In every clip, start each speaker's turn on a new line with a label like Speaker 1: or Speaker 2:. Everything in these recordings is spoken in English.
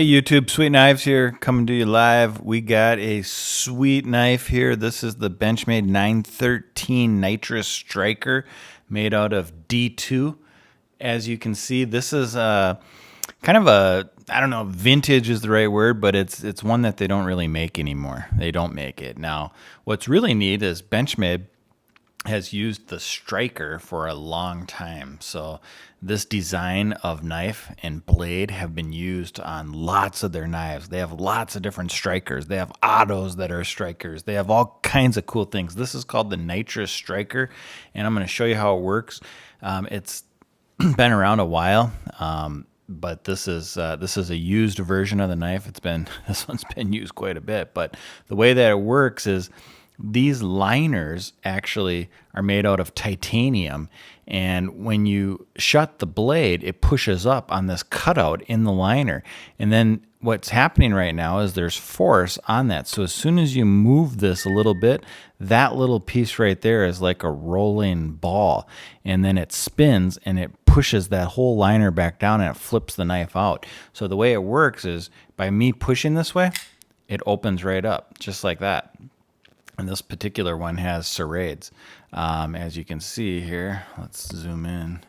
Speaker 1: Hey YouTube, Sweetknives here, coming to you live. We got a sweet knife here. This is the Benchmade 913 Nitrous Stryker, made out of D2. As you can see, this is kind of a, I don't know, vintage is the right word, but it's one that they don't really make anymore. They don't make it. Now, what's really neat is Benchmade has used the Stryker for a long time. So this design of knife and blade have been used on lots of their knives. They have lots of different Strykers. They have autos that are Strykers. They have all kinds of cool things. This is called the Nitrous Stryker, and I'm going to show you how it works. It's been around a while, but this is a used version of the knife. This one's been used quite a bit, but the way that it works is these liners actually are made out of titanium, and when you shut the blade, it pushes up on this cutout in the liner. And then what's happening right now is there's force on that. So as soon as you move this a little bit, that little piece right there is like a rolling ball, and then it spins and it pushes that whole liner back down and it flips the knife out. So the way it works is by me pushing this way, it opens right up just like that. And this particular one has serrades. As you can see here, let's zoom in.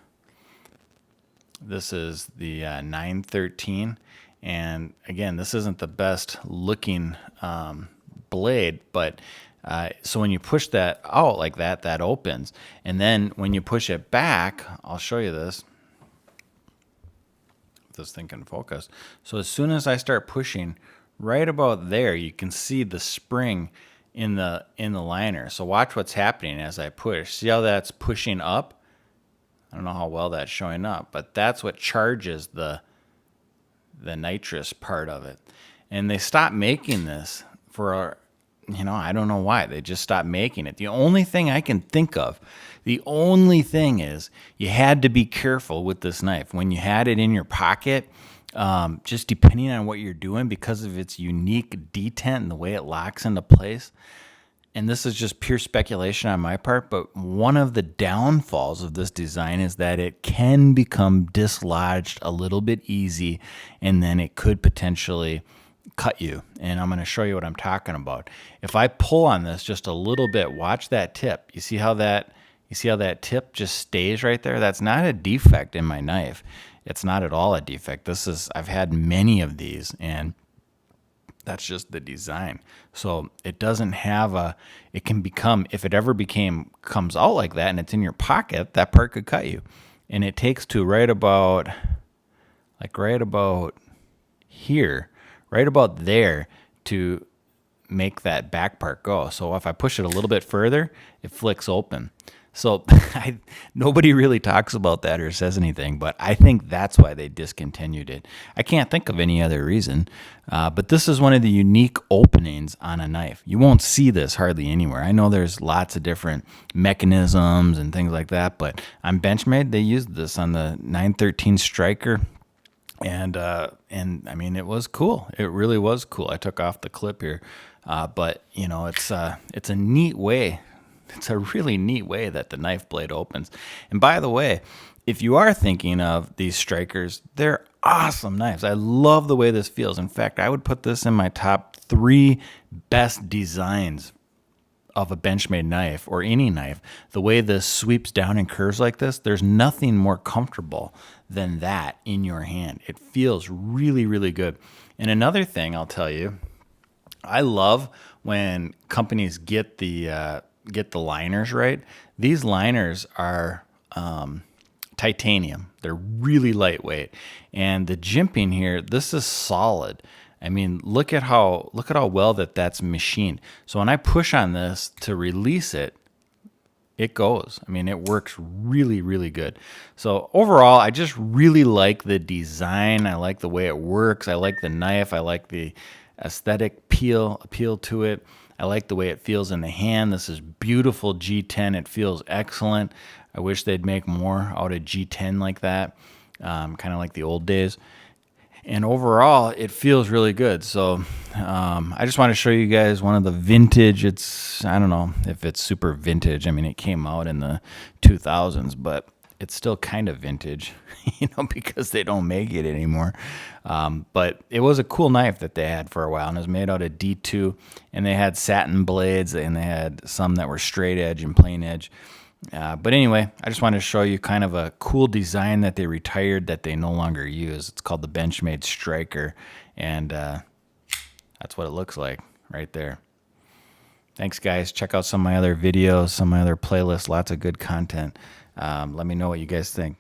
Speaker 1: This is the 913. And again, this isn't the best looking blade, but so when you push that out like that, that opens. And then when you push it back, I'll show you this. If this thing can focus. So as soon as I start pushing, right about there, you can see the spring in the liner. So watch what's happening as I push. See how that's pushing up? I don't know how well that's showing up, but that's what charges the nitrous part of it. And they stopped making this for, I don't know why. They just stopped making it. The only thing I can think of, the only thing is you had to be careful with this knife. When you had it in your pocket, just depending on what you're doing, because of its unique detent and the way it locks into place. And this is just pure speculation on my part, but one of the downfalls of this design is that it can become dislodged a little bit easy, and then it could potentially cut you. And I'm going to show you what I'm talking about. If I pull on this just a little bit, watch that tip. You see how that tip just stays right there? That's not a defect in my knife. It's not at all a defect. I've had many of these, and that's just the design. So it doesn't have it can become, if it ever comes out like that and it's in your pocket, that part could cut you. And it takes to right about here, right about there to make that back part go. So if I push it a little bit further, it flicks open. So nobody really talks about that or says anything, but I think that's why they discontinued it. I can't think of any other reason, but this is one of the unique openings on a knife. You won't see this hardly anywhere. I know there's lots of different mechanisms and things like that, but on Benchmade, they used this on the 913 Stryker, and I mean, it was cool. It really was cool. I took off the clip here, but it's a neat way. It's a really neat way that the knife blade opens. And by the way, if you are thinking of these Strykers, they're awesome knives. I love the way this feels. In fact, I would put this in my top 3 best designs of a Benchmade knife or any knife. The way this sweeps down and curves like this, there's nothing more comfortable than that in your hand. It feels really, really good. And another thing I'll tell you, I love when companies get the liners right. These liners are titanium. They're really lightweight, and the jimping here, this is solid. I mean, look at how well that's machined. So when I push on this to release it, it goes. I mean, it works really, really good. So overall, I just really like the design. I like the way it works. I like the knife. I like the aesthetic appeal to it. I like the way it feels in the hand. This is beautiful G10. It feels excellent. I wish they'd make more out of G10 like that, kind of like the old days. And overall, it feels really good. So I just want to show you guys one of the vintage. I don't know if it's super vintage. I mean, it came out in the 2000s, but it's still kind of vintage, because they don't make it anymore. But it was a cool knife that they had for a while, and it was made out of D2, and they had satin blades, and they had some that were straight edge and plain edge. But anyway, I just wanted to show you kind of a cool design that they retired that they no longer use. It's called the Benchmade Stryker, and that's what it looks like right there. Thanks, guys. Check out some of my other videos, some of my other playlists, lots of good content. Let me know what you guys think.